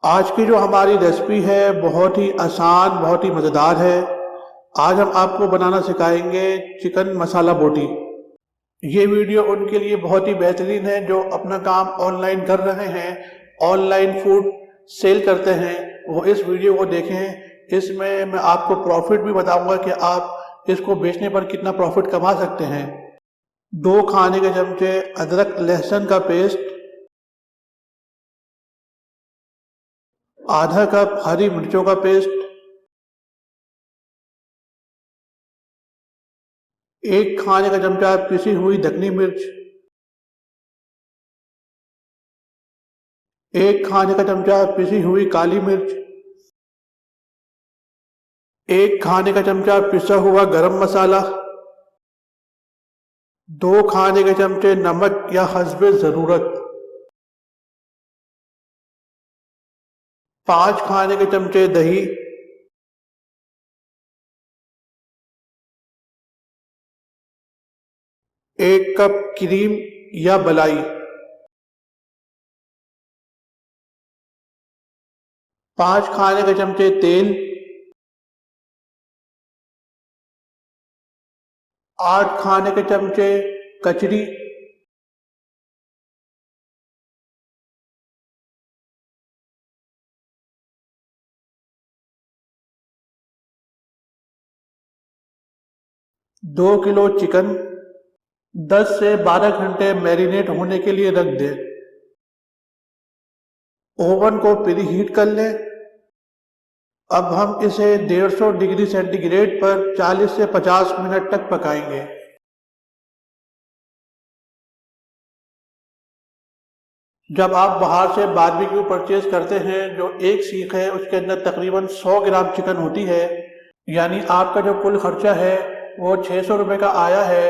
आज की जो हमारी रेसिपी है बहुत ही आसान, बहुत ही मज़ेदार है। आज हम आपको बनाना सिखाएंगे चिकन मसाला बोटी। ये वीडियो उनके लिए बहुत ही बेहतरीन है जो अपना काम ऑनलाइन कर रहे हैं, ऑनलाइन फूड सेल करते हैं, वो इस वीडियो को देखें। इसमें मैं आपको प्रॉफिट भी बताऊंगा कि आप इसको बेचने पर कितना प्रॉफिट कमा सकते हैं। 2 खाने के चमचे अदरक लहसुन का पेस्ट, आधा कप हरी मिर्चों का पेस्ट, 1 खाने का चमचा पिसी हुई दखनी मिर्च, 1 खाने का चमचा पिसी हुई काली मिर्च, 1 खाने का चमचा पिसा हुआ गरम मसाला, 2 खाने के चमचे नमक या हस्बे ज़रूरत, 5 खाने के चमचे दही, 1 कप क्रीम या मलाई, 5 खाने के चमचे तेल, 8 खाने के चमचे कचरी, 2 किलो चिकन 10 से 12 घंटे मैरिनेट होने के लिए रख दें। ओवन को प्री हीट कर लें। अब हम इसे 150 डिग्री सेंटीग्रेड पर 40 से 50 मिनट तक पकाएंगे। जब आप बाहर से बारबेक्यू परचेज करते हैं, जो एक सीख है उसके अंदर तकरीबन 100 ग्राम चिकन होती है, यानी आपका जो कुल खर्चा है वो 600 रुपये का आया है,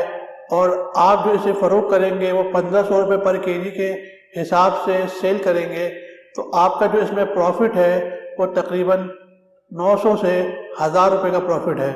और आप जो इसे फ़रोख्त करेंगे वो 1500 रुपये पर केजी के हिसाब से सेल करेंगे, तो आपका जो इसमें प्रॉफिट है वो तकरीबन 900 से 1000 रुपये का प्रॉफिट है।